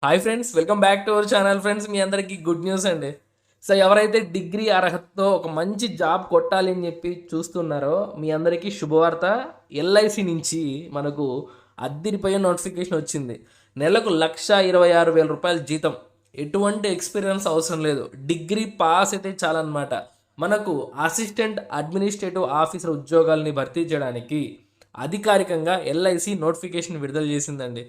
Hi friends, welcome back to our channel. Friends, మీ అందరికీ good news అండి. So ఎవరైతే డిగ్రీ అర్హతతో ఒక మంచి జాబ్ కొట్టాలి అని చెప్పి చూస్తున్నారో మీ అందరికీ శుభవార్త. ఎల్ఐసి నుంచి మనకు అద్దిరిపోయే నోటిఫికేషన్ వచ్చింది. నెలకు 1,26,000 రూపాయల జీతం. ఎటువంటి ఎక్స్పీరియన్స్ అవసరం లేదు, డిగ్రీ పాస్ అయితే చాలన్నమాట. మనకు అసిస్టెంట్ అడ్మినిస్ట్రేటివ్ ఆఫీసర్ ఉద్యోగాల్ని భర్తీ చేయడానికి అధికారికంగా ఎల్ఐసి నోటిఫికేషన్ విడుదల చేసిందండి.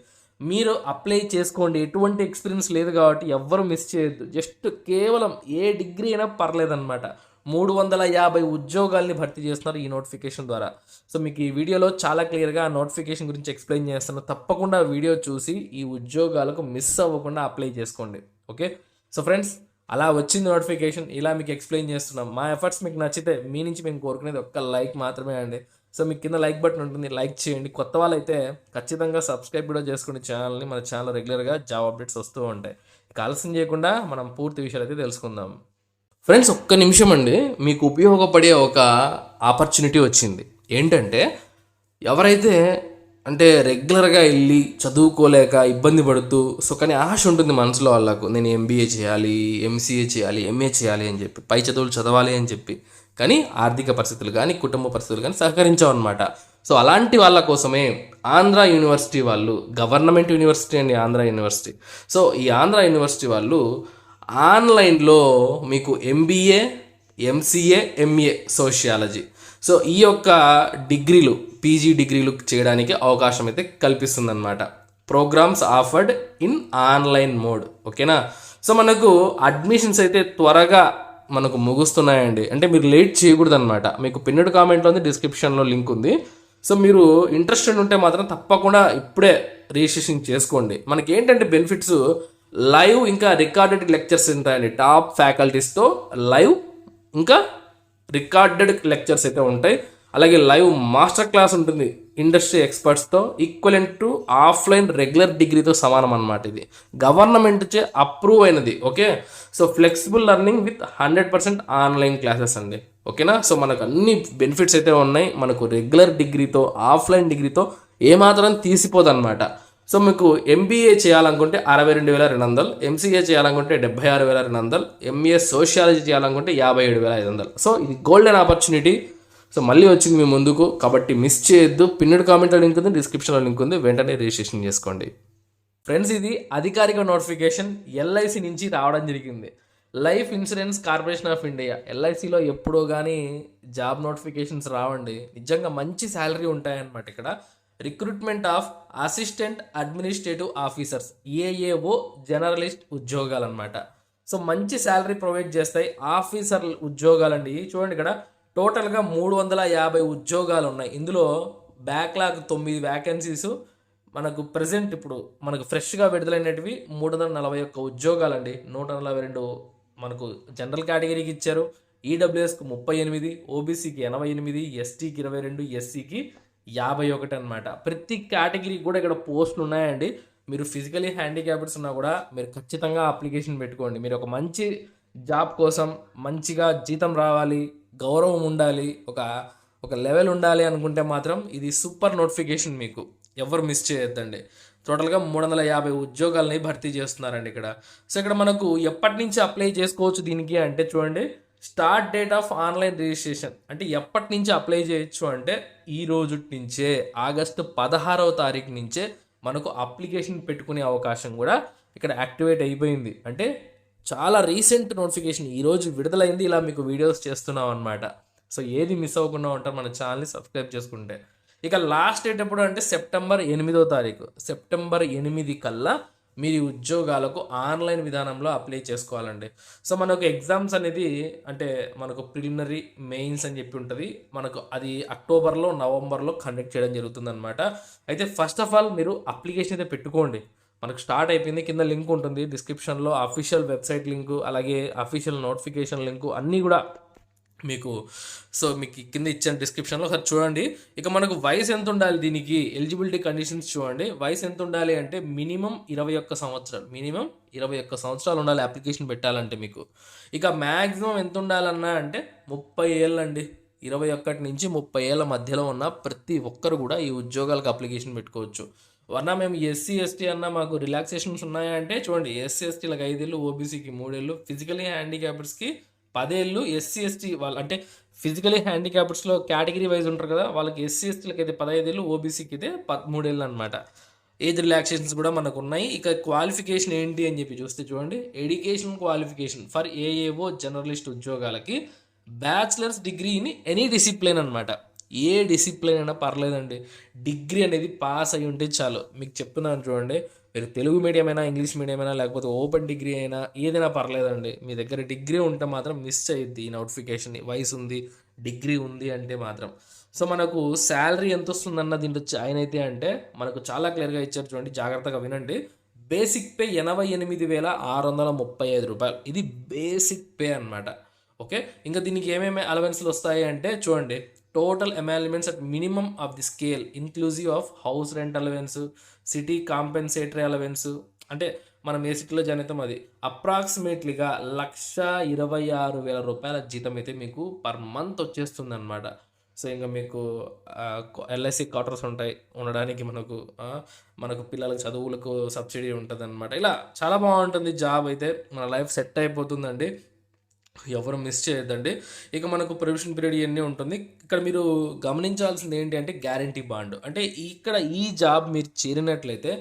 మీరు అప్లై చేసుకోండి. ఎటువంటి ఎక్స్పీరియన్స్ లేదు కాబట్టి ఎవ్వరు మిస్ చేయొద్దు. జస్ట్ కేవలం ఏ డిగ్రీ అయినా పర్లేదన్నమాట. 350 ఉద్యోగాల్ని భర్తీ చేస్తున్నారు ఈ నోటిఫికేషన్ ద్వారా. సో మీకు ఈ వీడియోలో చాలా క్లియర్గా ఆ నోటిఫికేషన్ గురించి ఎక్స్ప్లెయిన్ చేస్తాను. తప్పకుండా వీడియో చూసి ఈ ఉద్యోగాలకు మిస్ అవ్వకుండా అప్లై చేసుకోండి. ఓకే, సో ఫ్రెండ్స్, అలా వచ్చింది నోటిఫికేషన్. ఇలా మీకు ఎక్స్ప్లెయిన్ చేస్తున్నాం. మా ఎఫర్ట్స్ మీకు నచ్చితే మీ నుంచి మేము కోరుకునేది ఒక్క లైక్ మాత్రమే అండి. సో మీకు కింద లైక్ బటన్ ఉంటుంది, లైక్ చేయండి. కొత్త వాళ్ళైతే ఖచ్చితంగా సబ్స్క్రైబ్ కూడా చేసుకోండి ఛానల్ని. మన ఛానల్ రెగ్యులర్గా జాబ్ అప్డేట్స్ వస్తూ ఉంటాయి. ఇక ఆలస్యం చేయకుండా మనం పూర్తి విషయాలు అయితే తెలుసుకుందాం. ఫ్రెండ్స్, ఒక్క నిమిషం అండి. మీకు ఉపయోగపడే ఒక ఆపర్చునిటీ వచ్చింది. ఏంటంటే, ఎవరైతే అంటే రెగ్యులర్గా వెళ్ళి చదువుకోలేక ఇబ్బంది పడుతూ కానీ ఆశ ఉంటుంది మనసులో వాళ్ళకు, నేను ఎంబీఏ చేయాలి, ఎంసీఏ చేయాలి, ఎంఏ చేయాలి అని చెప్పి, పై చదువులు చదవాలి అని చెప్పి, కానీ ఆర్థిక పరిస్థితులు కానీ కుటుంబ పరిస్థితులు కానీ సహకరించామన్నమాట. సో అలాంటి వాళ్ళ కోసమే ఆంధ్ర యూనివర్సిటీ వాళ్ళు, గవర్నమెంట్ యూనివర్సిటీ అండి ఆంధ్ర యూనివర్సిటీ. సో ఈ ఆంధ్ర యూనివర్సిటీ వాళ్ళు ఆన్లైన్లో మీకు MBA, MCA, MA sociology, so ఈ యొక్క డిగ్రీలు, పీజీ డిగ్రీలు చేయడానికి అవకాశం అయితే కల్పిస్తుందన్నమాట. Programmes offered in online mode. ఓకేనా. సో మనకు అడ్మిషన్స్ అయితే త్వరగా మనకు ముగుస్తున్నాయండి. అంటే మీరు లేట్ చేయకూడదు అనమాట. మీకు పిన్నెడ్ కామెంట్లో ఉంది, డిస్క్రిప్షన్లో లింక్ ఉంది. సో మీరు ఇంట్రెస్టెడ్ ఉంటే మాత్రం తప్పకుండా ఇప్పుడే రిజిస్ట్రేషన్ చేసుకోండి. మనకి ఏంటంటే బెనిఫిట్స్, లైవ్ ఇంకా రికార్డెడ్ లెక్చర్స్ ఉంటాయండి టాప్ ఫ్యాకల్టీస్తో. లైవ్ ఇంకా రికార్డెడ్ లెక్చర్స్ అయితే ఉంటాయి. అలాగే లైవ్ మాస్టర్ క్లాస్ ఉంటుంది ఇండస్ట్రీ ఎక్స్పర్ట్స్తో. ఈక్వలెంట్ టు ఆఫ్లైన్ రెగ్యులర్ డిగ్రీతో సమానం అన్నమాట. ఇది గవర్నమెంట్ చే అప్రూవ్ అయినది. Okay, so flexible learning with 100% online classes అండి. ఓకేనా. సో మనకు అన్ని బెనిఫిట్స్ అయితే ఉన్నాయి. మనకు రెగ్యులర్ డిగ్రీతో, ఆఫ్లైన్ డిగ్రీతో ఏమాత్రం తీసిపోదన్నమాట. సో మీకు ఎంబీఏ చేయాలనుకుంటే 62,200, ఎంసీఏ చేయాలనుకుంటే 76,200, ఎంఏ సోషియాలజీ చేయాలనుకుంటే 57,500. సో ఇది గోల్డెన్ ఆపర్చునిటీ. సో మళ్ళీ వచ్చింది మీ ముందుకు, కాబట్టి మిస్ చేయొద్దు. పిన్నెడ్ కామెంట్లో లింక్ ఉంది, డిస్క్రిప్షన్లో లింక్ ఉంది, వెంటనే రిజిస్ట్రేషన్ చేసుకోండి. ఫ్రెండ్స్, ఇది అధికారిక నోటిఫికేషన్ ఎల్ఐసి నుంచి రావడం జరిగింది. Life Insurance Corporation of India, ఎల్ఐసిలో ఎప్పుడో కానీ జాబ్ నోటిఫికేషన్స్ రావండి. నిజంగా మంచి శాలరీ ఉంటాయన్నమాట. ఇక్కడ recruitment of assistant administrative officers, AAO journalist ఉద్యోగాలు అనమాట. సో మంచి శాలరీ ప్రొవైడ్ చేస్తాయి. ఆఫీసర్ ఉద్యోగాలండి. చూడండి, ఇక్కడ టోటల్గా 350 ఉద్యోగాలు ఉన్నాయి. ఇందులో బ్యాక్లాగ్ 9 వ్యాకెన్సీస్. మనకు ప్రజెంట్ ఇప్పుడు మనకు ఫ్రెష్గా విడుదలైనటివి 341 ఉద్యోగాలండి. 142 మనకు జనరల్ కేటగిరీకి ఇచ్చారు. ఈడబ్ల్యూఎస్కి 38, ఓబీసీకి 88, ఎస్టీకి 22, ఎస్సీకి 51 అనమాట. ప్రతి కేటగిరీకి కూడా ఇక్కడ పోస్టులు ఉన్నాయండి. మీరు ఫిజికలీ హ్యాండిక్యాప్డ్స్ ఉన్నా కూడా మీరు ఖచ్చితంగా అప్లికేషన్ పెట్టుకోండి. మీరు ఒక మంచి జాబ్ కోసం, మంచిగా జీతం రావాలి, గౌరవం ఉండాలి, ఒక లెవెల్ ఉండాలి అనుకుంటే మాత్రం ఇది సూపర్ నోటిఫికేషన్. మీకు ఎవరు మిస్ చేయొద్దండి. టోటల్గా 350 ఉద్యోగాలని భర్తీ చేస్తున్నారండి ఇక్కడ. సో ఇక్కడ మనకు ఎప్పటి నుంచి అప్లై చేసుకోవచ్చు దీనికి అంటే, చూడండి, start date of online registration అంటే ఎప్పటి నుంచి అప్లై చేయొచ్చు అంటే, ఈ రోజు నుంచే ఆగస్టు 16వ తారీఖు నుంచే మనకు అప్లికేషన్ పెట్టుకునే అవకాశం కూడా ఇక్కడ యాక్టివేట్ అయిపోయింది. అంటే చాలా రీసెంట్ నోటిఫికేషన్, ఈరోజు విడుదలైంది. ఇలా మీకు వీడియోస్ చేస్తున్నాం అనమాట. సో ఏది మిస్ అవ్వకుండా ఉంటారు మన ఛానల్ని సబ్స్క్రైబ్ చేసుకుంటే. ఇక లాస్ట్ డేట్ ఎప్పుడు అంటే సెప్టెంబర్ 8వ తారీఖు. సెప్టెంబర్ 8 కల్లా మీరు ఈ ఉద్యోగాలకు ఆన్లైన్ విధానంలో అప్లై చేసుకోవాలండి. సో మనకు ఎగ్జామ్స్ అనేది అంటే మనకు ప్రిలిమినరీ, మెయిన్స్ అని చెప్పి ఉంటుంది. మనకు అది అక్టోబర్లో, నవంబర్లో కండక్ట్ చేయడం జరుగుతుంది అనమాట. అయితే ఫస్ట్ ఆఫ్ ఆల్ మీరు అప్లికేషన్ అయితే పెట్టుకోండి. మనకు స్టార్ట్ అయిపోయింది. కింద లింక్ ఉంటుంది డిస్క్రిప్షన్లో, అఫీషియల్ వెబ్సైట్ లింకు, అలాగే అఫీషియల్ నోటిఫికేషన్ లింకు అన్నీ కూడా మీకు. సో మీకు కింద ఇచ్చాను డిస్క్రిప్షన్లో, ఒకసారి చూడండి. ఇక మనకు వయసు ఎంత ఉండాలి, దీనికి ఎలిజిబిలిటీ కండిషన్స్ చూడండి. వయసు ఎంత ఉండాలి అంటే మినిమం 21 సంవత్సరాలు, మినిమం 21 సంవత్సరాలు ఉండాలి అప్లికేషన్ పెట్టాలంటే మీకు. ఇక మ్యాక్సిమం ఎంత ఉండాలన్నా అంటే 30 ఏళ్ళండి. 21 నుంచి 30 ఏళ్ళ మధ్యలో ఉన్న ప్రతి ఒక్కరు కూడా ఈ ఉద్యోగాలకు అప్లికేషన్ పెట్టుకోవచ్చు. వర్నా మేము ఎస్సీ ఎస్టీ అన్న మాకు రిలాక్సేషన్స్ ఉన్నాయా అంటే చూడండి, ఎస్సీ ఎస్టీలకు 5 ఏళ్ళు, ఓబీసీకి 3 ఏళ్ళు, ఫిజికలీ హ్యాండిక్యాప్డ్స్కి 10 ఏళ్ళు, ఎస్సీ ఎస్టీ వాళ్ళు అంటే ఫిజికలీ హ్యాండిక్యాప్డ్స్లో కేటగిరీ వైజ్ ఉంటారు కదా, వాళ్ళకి ఎస్సీ ఎస్టీలకి అయితే 15 ఏళ్ళు, ఓబీసీకి అయితే 13 ఏళ్ళు అనమాట. ఏజ్ రిలాక్సేషన్స్ కూడా మనకు ఉన్నాయి. ఇక క్వాలిఫికేషన్ ఏంటి అని చెప్పి చూస్తే చూడండి, education qualification for AAO journalist ఉద్యోగాలకి bachelor's degree in any discipline అనమాట. ఏ డిసిప్లిన్ అయినా పర్లేదండి, డిగ్రీ అనేది పాస్ అయి ఉంటే చాలు. మీకు చెప్తున్నాను చూడండి, మీరు తెలుగు మీడియం అయినా, ఇంగ్లీష్ మీడియం అయినా, లేకపోతే ఓపెన్ డిగ్రీ అయినా ఏదైనా పర్లేదండి, మీ దగ్గర డిగ్రీ ఉంటే మాత్రం మిస్ అయ్యిద్ది ఈ నోటిఫికేషన్. వయసు ఉంది, డిగ్రీ ఉంది అంటే మాత్రం. సో మనకు శాలరీ ఎంత వస్తుందన్న దీంట్లో ఆయన అయితే అంటే మనకు చాలా క్లియర్గా ఇచ్చారు చూడండి, జాగ్రత్తగా వినండి. బేసిక్ పే 88,635 రూపాయలు, ఇది బేసిక్ పే అనమాట. ఓకే, ఇంకా దీనికి ఏమేమి అలవెన్స్లు వస్తాయి అంటే చూడండి, total emoluments at minimum of the scale inclusive of house rent allowance, city compensatory allowance, అంటే మనం ఏ సిటీలో జాయిన్ అవుతాం అది అప్రాక్సిమేట్లీగా 1,26,000 రూపాయల జీతం అయితే మీకు పర్ మంత్ వచ్చేస్తుంది అనమాట. సో ఇంకా మీకు ఎల్ఐసి క్వార్టర్స్ ఉంటాయి ఉండడానికి, మనకు పిల్లలకు చదువులకు సబ్సిడీ ఉంటుంది అనమాట. ఇలా చాలా బాగుంటుంది జాబ్ అయితే, మన లైఫ్ సెట్ అయిపోతుందండి, ఎవరు మిస్ చేయొద్దండి. ఇక మనకు ప్రొవిషన్ పీరియడ్ ఇవన్నీ ఉంటుంది. ఇక్కడ మీరు గమనించాల్సింది ఏంటి అంటే గ్యారంటీ బాండ్. అంటే ఇక్కడ ఈ జాబ్ మీరు చేరినట్లయితే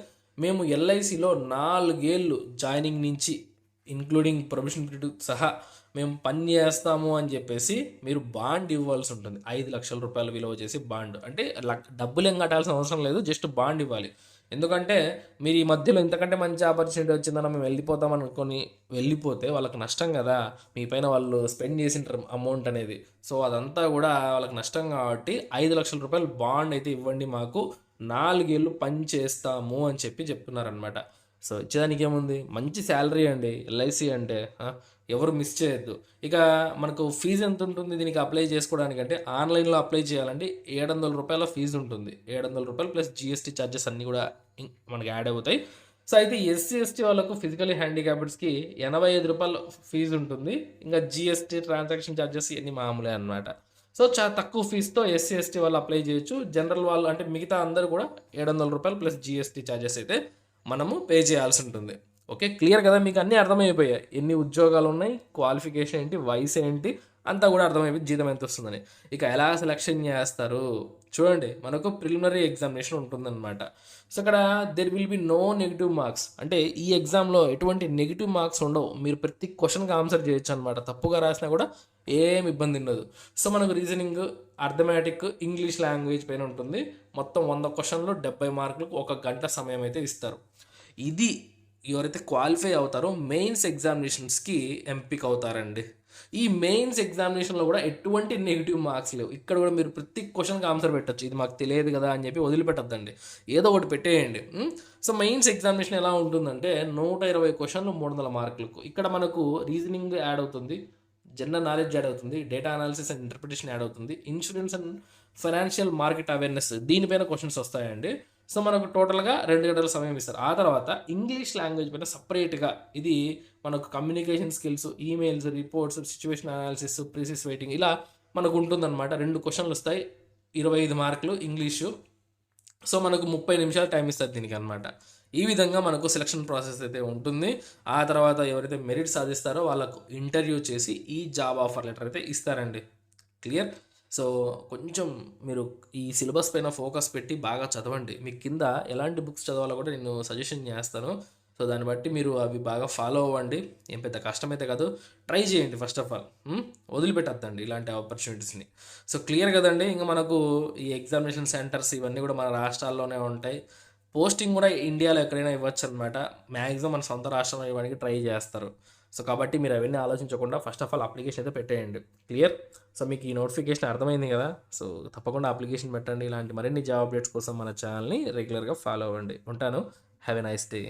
మేము ఎల్ఐసిలో 4 ఏళ్ళు జాయినింగ్ నుంచి ఇంక్లూడింగ్ ప్రొవిషన్ పీరియడ్ సహా మేము పని చేస్తాము అని చెప్పేసి మీరు బాండ్ ఇవ్వాల్సి ఉంటుంది. 5 లక్షల రూపాయలు విలువ చేసి బాండ్. అంటే డబ్బులు ఏం కట్టాల్సిన అవసరం లేదు, జస్ట్ బాండ్ ఇవ్వాలి. ఎందుకంటే మీరు ఈ మధ్యలో ఇంతకంటే మంచి ఆపర్చునిటీ వచ్చిందన్న మేము వెళ్ళిపోతాం అనుకొని వెళ్ళిపోతే వాళ్ళకి నష్టం కదా, మీ పైన వాళ్ళు స్పెండ్ చేసింటారు అమౌంట్ అనేది. సో అదంతా కూడా వాళ్ళకి నష్టం కాబట్టి 5 లక్షల రూపాయలు బాండ్ అయితే ఇవ్వండి, మాకు 4 ఏళ్ళు పని చేస్తాము అని చెప్తున్నారనమాట. సో ఇచ్చేదానికి ఏముంది, మంచి శాలరీ అండి ఎల్ఐసి అంటే, ఎవరు మిస్ చేయొద్దు. ఇక మనకు ఫీజు ఎంత ఉంటుంది దీనికి అప్లై చేసుకోవడానికి అంటే, ఆన్లైన్లో అప్లై చేయాలంటే 700 రూపాయల ఫీజు ఉంటుంది. 700 రూపాయలు ప్లస్ జిఎస్టీ ఛార్జెస్ అన్నీ కూడా మనకి యాడ్ అవుతాయి. సో అయితే ఎస్సీ ఎస్టీ వాళ్ళకు ఫిజికలీ హ్యాండిక్యాప్డ్స్కి 85 రూపాయలు ఫీజు ఉంటుంది. ఇంకా జిఎస్టీ ట్రాన్సాక్షన్ ఛార్జెస్ ఇవన్నీ మామూలే అనమాట. సో చాలా తక్కువ ఫీజుతో ఎస్సీ ఎస్టీ వాళ్ళు అప్లై చేయొచ్చు. జనరల్ వాళ్ళు అంటే మిగతా అందరూ కూడా 700 రూపాయలు ప్లస్ జిఎస్టీ ఛార్జెస్ అయితే మనము పే చేయాల్సి ఉంటుంది. ఓకే, క్లియర్ కదా, మీకు అన్నీ అర్థమైపోయాయి, ఎన్ని ఉద్యోగాలు ఉన్నాయి, క్వాలిఫికేషన్ ఏంటి, వయసు ఏంటి, అంతా కూడా అర్థమైపోయి జీతం ఎంత వస్తుందని. ఇక ఎలా సెలక్షన్ చేస్తారు చూడండి, మనకు ప్రిలిమినరీ ఎగ్జామినేషన్ ఉంటుందన్నమాట. సో ఇక్కడ there will be no negative marks, అంటే ఈ ఎగ్జామ్లో ఎటువంటి నెగిటివ్ మార్క్స్ ఉండవు, మీరు ప్రతి క్వశ్చన్కి ఆన్సర్ చేయొచ్చు అనమాట. తప్పుగా రాసినా కూడా ఏం ఇబ్బంది ఉండదు. సో మనకు రీజనింగ్, అర్థమెటిక్, ఇంగ్లీష్ లాంగ్వేజ్ పైన ఉంటుంది. మొత్తం 100 క్వశ్చన్లు 70 మార్కులకు 1 గంట సమయం అయితే ఇస్తారు. ఇది ఎవరైతే క్వాలిఫై అవుతారో మెయిన్స్ ఎగ్జామినేషన్స్కి ఎంపిక అవుతారండి. ఈ మెయిన్స్ ఎగ్జామినేషన్లో కూడా ఎటువంటి నెగిటివ్ మార్క్స్ లేవు. ఇక్కడ కూడా మీరు ప్రతి క్వశ్చన్కి ఆన్సర్ పెట్టచ్చు, ఇది మాకు తెలియదు కదా అని చెప్పి వదిలిపెట్టద్దండి, ఏదో ఒకటి పెట్టేయండి. సో మెయిన్స్ ఎగ్జామినేషన్ ఎలా ఉంటుందంటే 120 క్వశ్చన్లు 300 మార్కులకు. ఇక్కడ మనకు రీజనింగ్ యాడ్ అవుతుంది, జనరల్ నాలెడ్జ్ యాడ్ అవుతుంది, data analysis and interpretation add అవుతుంది, insurance and financial market awareness దీనిపైన క్వశ్చన్స్ వస్తాయండి. సో మనకు టోటల్గా 2 గంటల సమయం ఇస్తారు. ఆ తర్వాత ఇంగ్లీష్ లాంగ్వేజ్ పైన సపరేట్గా ఇది మనకు communication skills, emails, reports, situation analysis, precis writing ఇలా మనకు ఉంటుందన్నమాట. 2 క్వశ్చన్లు వస్తాయి, 25 మార్కులు ఇంగ్లీషు. సో మనకు 30 నిమిషాలు టైం ఇస్తారు దీనికి అనమాట. ఈ విధంగా మనకు సెలక్షన్ ప్రాసెస్ అయితే ఉంటుంది. ఆ తర్వాత ఎవరైతే మెరిట్ సాధిస్తారో వాళ్ళకు ఇంటర్వ్యూ చేసి ఈ జాబ్ ఆఫర్ లెటర్ అయితే ఇస్తారండి. క్లియర్. సో కొంచెం మీరు ఈ సిలబస్ పైన ఫోకస్ పెట్టి బాగా చదవండి. మీకు కింద ఎలాంటి బుక్స్ చదవాలో కూడా నేను సజెషన్ చేస్తాను. సో దాన్ని బట్టి మీరు అవి బాగా ఫాలో అవ్వండి. ఏం పెద్ద కష్టమైతే కాదు, ట్రై చేయండి ఫస్ట్ ఆఫ్ ఆల్, వదిలిపెట్టద్దండి ఇలాంటి ఆపర్చునిటీస్ని. సో క్లియర్ కదండి. ఇంకా మనకు ఈ ఎగ్జామినేషన్ సెంటర్స్ ఇవన్నీ కూడా మన రాష్ట్రాల్లోనే ఉంటాయి. పోస్టింగ్ కూడా ఇండియాలో ఎక్కడైనా ఇవ్వచ్చు అనమాట. మ్యాక్సిమం మన సొంత రాష్ట్రంలో ఇవ్వడానికి ట్రై చేస్తారు. సో కాబట్టి మీరు అవన్నీ ఆలోచించకుండా ఫస్ట్ ఆఫ్ ఆల్ అప్లికేషన్ అయితే పెట్టేయండి. క్లియర్. సో మీకు ఈ నోటిఫికేషన్ అర్థమైంది కదా. సో తప్పకుండా అప్లికేషన్ పెట్టండి. ఇలాంటి మరిన్ని జాబ్ అప్డేట్స్ కోసం మన ఛానల్ని రెగ్యులర్గా ఫాలో అవ్వండి. ఉంటాను. Have a nice day.